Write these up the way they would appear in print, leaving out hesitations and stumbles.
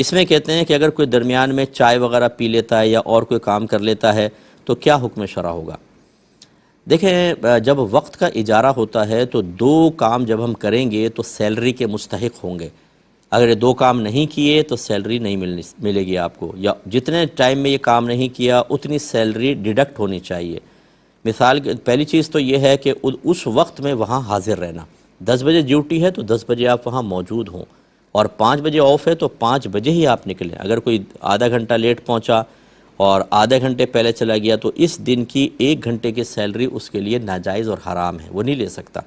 اس میں کہتے ہیں کہ اگر کوئی درمیان میں چائے وغیرہ پی لیتا ہے یا اور کوئی کام کر لیتا ہے تو کیا حکم شرع ہوگا؟ دیکھیں، جب وقت کا اجارہ ہوتا ہے تو دو کام جب ہم کریں گے تو سیلری کے مستحق ہوں گے۔ اگر یہ دو کام نہیں کیے تو سیلری نہیں ملے گی آپ کو، یا جتنے ٹائم میں یہ کام نہیں کیا اتنی سیلری ڈیڈکٹ ہونی چاہیے۔ مثال پہلی چیز تو یہ ہے کہ اس وقت میں وہاں حاضر رہنا۔ 10 بجے ڈیوٹی ہے تو 10 بجے آپ وہاں موجود ہوں، اور 5 بجے آف ہے تو 5 بجے ہی آپ نکلیں۔ اگر کوئی آدھا گھنٹہ لیٹ پہنچا اور آدھے گھنٹے پہلے چلا گیا تو اس دن کی 1 گھنٹے کی سیلری اس کے لیے ناجائز اور حرام ہے، وہ نہیں لے سکتا۔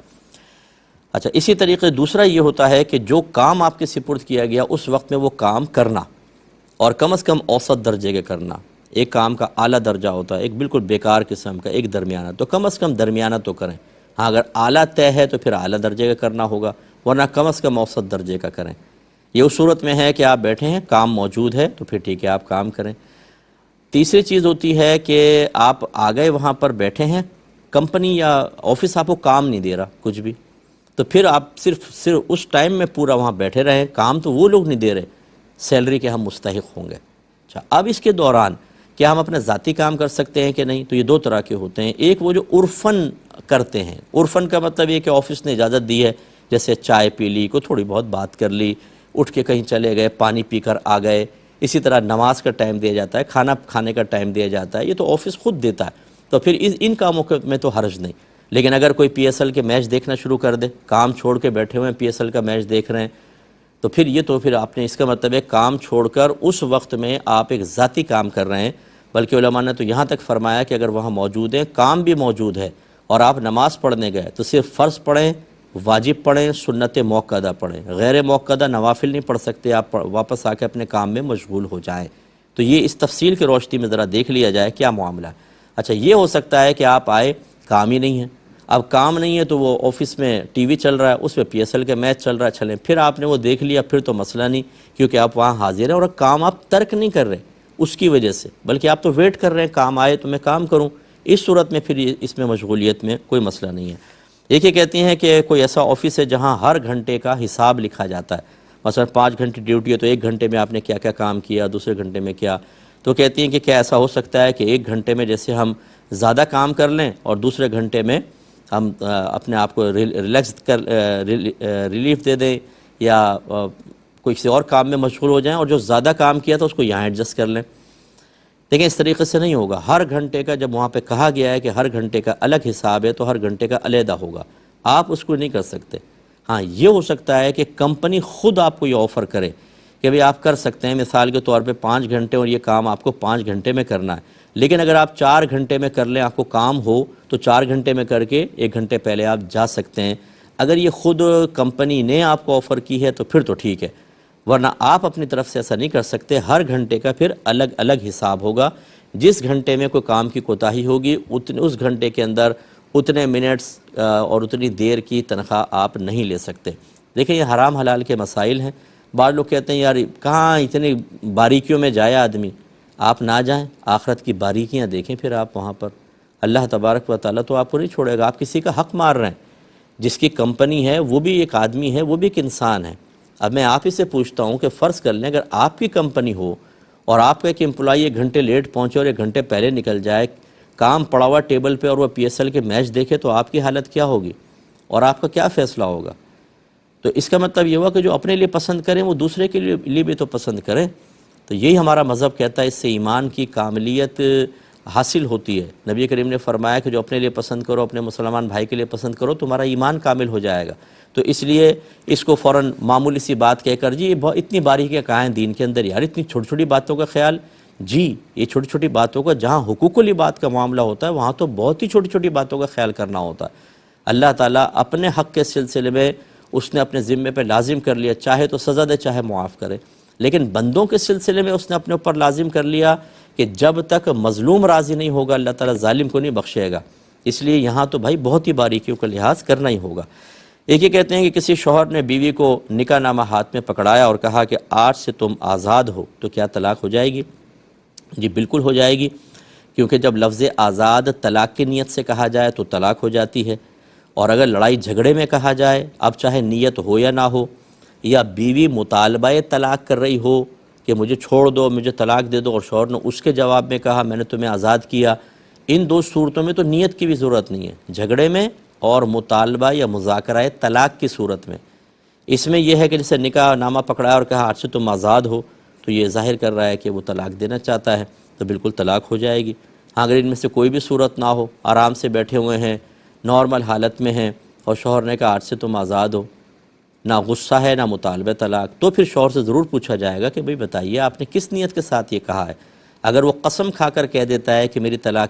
اچھا، اسی طریقے دوسرا یہ ہوتا ہے کہ جو کام آپ کے سپرد کیا گیا اس وقت میں وہ کام کرنا، اور کم از کم اوسط درجے کے کرنا۔ ایک کام کا اعلیٰ درجہ ہوتا ہے، ایک بالکل بیکار قسم کا، ایک درمیانہ، تو کم از کم درمیانہ تو کریں۔ ہاں، اگر اعلیٰ طے ہے تو پھر اعلیٰ درجے کا کرنا ہوگا، ورنہ کم از کم اوسط درجے کا کریں۔ یہ اس صورت میں ہے کہ آپ بیٹھے ہیں، کام موجود ہے تو پھر ٹھیک ہے، آپ کام کریں۔ تیسری چیز ہوتی ہے کہ آپ آ گئے، وہاں پر بیٹھے ہیں، کمپنی یا آفس آپ کو کام نہیں دے رہا کچھ بھی، تو پھر آپ صرف اس ٹائم میں پورا وہاں بیٹھے رہیں۔ کام تو وہ لوگ نہیں دے رہے، سیلری کے ہم مستحق ہوں گے۔ اچھا، اب اس کے دوران کیا ہم اپنا ذاتی کام کر سکتے ہیں کہ نہیں؟ تو یہ دو طرح کے ہوتے ہیں۔ ایک وہ جو عرفاً کرتے ہیں، عرفاً کا مطلب یہ کہ آفس نے اجازت دی ہے، جیسے چائے پی لی، کو تھوڑی بہت بات کر لی، اٹھ کے کہیں چلے گئے، پانی پی کر آ گئے۔ اسی طرح نماز کا ٹائم دیا جاتا ہے، کھانا کھانے کا ٹائم دیا جاتا ہے، یہ تو آفس خود دیتا ہے، تو پھر ان کاموں میں تو حرج نہیں۔ لیکن اگر کوئی پی ایس ایل کے میچ دیکھنا شروع کر دے، کام چھوڑ کے بیٹھے ہوئے ہیں، پی ایس ایل کا میچ دیکھ رہے ہیں، تو پھر آپ نے، اس کا مطلب ہے کام چھوڑ کر اس وقت میں آپ ایک ذاتی کام کر رہے ہیں۔ بلکہ علماء نے تو یہاں تک فرمایا کہ اگر وہاں موجود ہیں، کام بھی موجود ہے، اور آپ نماز پڑھنے گئے تو صرف فرض پڑھیں، واجب پڑھیں، سنت موقدہ پڑھیں، غیر موقدہ نوافل نہیں پڑھ سکتے، آپ واپس آ کے اپنے کام میں مشغول ہو جائیں۔ تو یہ اس تفصیل کی روشنی میں ذرا دیکھ لیا جائے کیا معاملہ ہے۔ اچھا، یہ ہو سکتا ہے کہ آپ آئے، کام ہی نہیں ہے۔ اب کام نہیں ہے تو وہ آفس میں ٹی وی چل رہا ہے، اس پہ پی ایس ایل کا میچ چل رہا ہے، چلیں پھر آپ نے وہ دیکھ لیا، پھر تو مسئلہ نہیں، کیونکہ آپ وہاں حاضر ہیں اور کام آپ ترک نہیں کر رہے اس کی وجہ سے، بلکہ آپ تو ویٹ کر رہے ہیں کام آئے تو میں کام کروں۔ اس صورت میں پھر اس میں مشغولیت میں کوئی مسئلہ نہیں ہے۔ ایک یہ کہتی ہیں کہ کوئی ایسا آفس ہے جہاں ہر گھنٹے کا حساب لکھا جاتا ہے، مثلا 5 گھنٹے ڈیوٹی ہے تو 1 گھنٹے میں آپ نے کیا کیا کام کیا، دوسرے گھنٹے میں کیا۔ تو کہتی ہیں کہ کیا ایسا ہو سکتا ہے کہ 1 گھنٹے میں جیسے ہم زیادہ کام کر لیں اور دوسرے گھنٹے میں ہم اپنے آپ کو ریلیف دے دیں، یا کوئی کسی اور کام میں مشغول ہو جائیں، اور جو زیادہ کام کیا تھا اس کو یہاں ایڈجسٹ کر لیں؟ لیکن اس طریقے سے نہیں ہوگا۔ ہر گھنٹے کا، جب وہاں پہ کہا گیا ہے کہ ہر گھنٹے کا الگ حساب ہے تو ہر گھنٹے کا علیحدہ ہوگا، آپ اس کو نہیں کر سکتے۔ ہاں، یہ ہو سکتا ہے کہ کمپنی خود آپ کو یہ آفر کرے کہ بھئی آپ کر سکتے ہیں، مثال کے طور پہ 5 گھنٹے اور یہ کام آپ کو 5 گھنٹے میں کرنا ہے، لیکن اگر آپ 4 گھنٹے میں کر لیں، آپ کو کام ہو تو 4 گھنٹے میں کر کے 1 گھنٹے پہلے آپ جا سکتے ہیں۔ اگر یہ خود کمپنی نے آپ کو آفر کی ہے تو پھر تو ٹھیک ہے، ورنہ آپ اپنی طرف سے ایسا نہیں کر سکتے۔ ہر گھنٹے کا پھر الگ الگ حساب ہوگا، جس گھنٹے میں کوئی کام کی کوتاہی ہوگی اس گھنٹے کے اندر اتنے منٹس اور اتنی دیر کی تنخواہ آپ نہیں لے سکتے۔ دیکھیں، یہ حرام حلال کے مسائل ہیں۔ بعض لوگ کہتے ہیں یار کہاں اتنی باریکیوں میں جائے آدمی، آپ نہ جائیں، آخرت کی باریکیاں دیکھیں پھر آپ وہاں پر۔ اللہ تبارک و تعالیٰ تو آپ کو نہیں چھوڑے گا، آپ کسی کا حق مار رہے ہیں۔ جس کی کمپنی ہے وہ بھی ایک آدمی ہے، وہ بھی ایک انسان ہے۔ اب میں آپ ہی سے پوچھتا ہوں کہ فرض کر لیں اگر آپ کی کمپنی ہو اور آپ کا ایک امپلائی 1 گھنٹے لیٹ پہنچے اور 1 گھنٹے پہلے نکل جائے، کام پڑا ہوا ٹیبل پہ، اور وہ پی ایس ایل کے میچ دیکھے، تو آپ کی حالت کیا ہوگی اور آپ کا کیا فیصلہ ہوگا؟ تو اس کا مطلب یہ ہوا کہ جو اپنے لیے پسند کریں وہ دوسرے کے لیے بھی تو پسند کریں۔ تو یہی ہمارا مذہب کہتا ہے، اس سے ایمان کی کاملیت حاصل ہوتی ہے۔ نبی کریم نے فرمایا کہ جو اپنے لیے پسند کرو، اپنے مسلمان بھائی کے لیے پسند کرو، تمہارا ایمان کامل ہو جائے گا۔ تو اس لیے اس کو فوراً معمولی سی بات کہہ کر، جی یہ اتنی باریکیاں کہاں ہیں دین کے اندر یار، اتنی چھوٹی چھوٹی باتوں کا خیال، جی یہ چھوٹی چھوٹی باتوں کا، جہاں حقوق العباد کا معاملہ ہوتا ہے وہاں تو بہت ہی چھوٹی چھوٹی باتوں کا خیال کرنا ہوتا ہے۔ اللہ تعالیٰ اپنے حق کے سلسلے میں اس نے اپنے ذمے پہ لازم کر لیا، چاہے تو سزا دے چاہے معاف کرے، لیکن بندوں کے سلسلے میں اس نے اپنے اوپر لازم کر لیا کہ جب تک مظلوم راضی نہیں ہوگا اللہ تعالیٰ ظالم کو نہیں بخشے گا۔ اس لیے یہاں تو بھائی بہت ہی باریکیوں کا لحاظ کرنا ہی ہوگا۔ ایک یہ کہتے ہیں کہ کسی شوہر نے بیوی کو نکاح نامہ ہاتھ میں پکڑایا اور کہا کہ آج سے تم آزاد ہو، تو کیا طلاق ہو جائے گی؟ جی بالکل ہو جائے گی، کیونکہ جب لفظ آزاد طلاق کی نیت سے کہا جائے تو طلاق ہو جاتی ہے، اور اگر لڑائی جھگڑے میں کہا جائے، اب چاہے نیت ہو یا نہ ہو، یا بیوی مطالبہ طلاق کر رہی ہو کہ مجھے چھوڑ دو، مجھے طلاق دے دو، اور شوہر نے اس کے جواب میں کہا میں نے تمہیں آزاد کیا، ان دو صورتوں میں تو نیت کی بھی ضرورت نہیں ہے، جھگڑے میں اور مطالبہ یا مذاکرہ طلاق کی صورت میں۔ اس میں یہ ہے کہ جیسے نکاح نامہ پکڑایا اور کہا آج سے تم آزاد ہو، تو یہ ظاہر کر رہا ہے کہ وہ طلاق دینا چاہتا ہے، تو بالکل طلاق ہو جائے گی۔ ہاں اگر ان میں سے کوئی بھی صورت نہ ہو، آرام سے بیٹھے ہوئے ہیں، نارمل حالت میں ہیں، اور شوہر نے کہا آج سے تم آزاد ہو، نہ غصہ ہے نہ مطالبہ طلاق، تو پھر شوہر سے ضرور پوچھا جائے گا کہ بھئی بتائیے آپ نے کس نیت کے ساتھ یہ کہا ہے۔ اگر وہ قسم کھا کر کہہ دیتا ہے کہ میری طلاق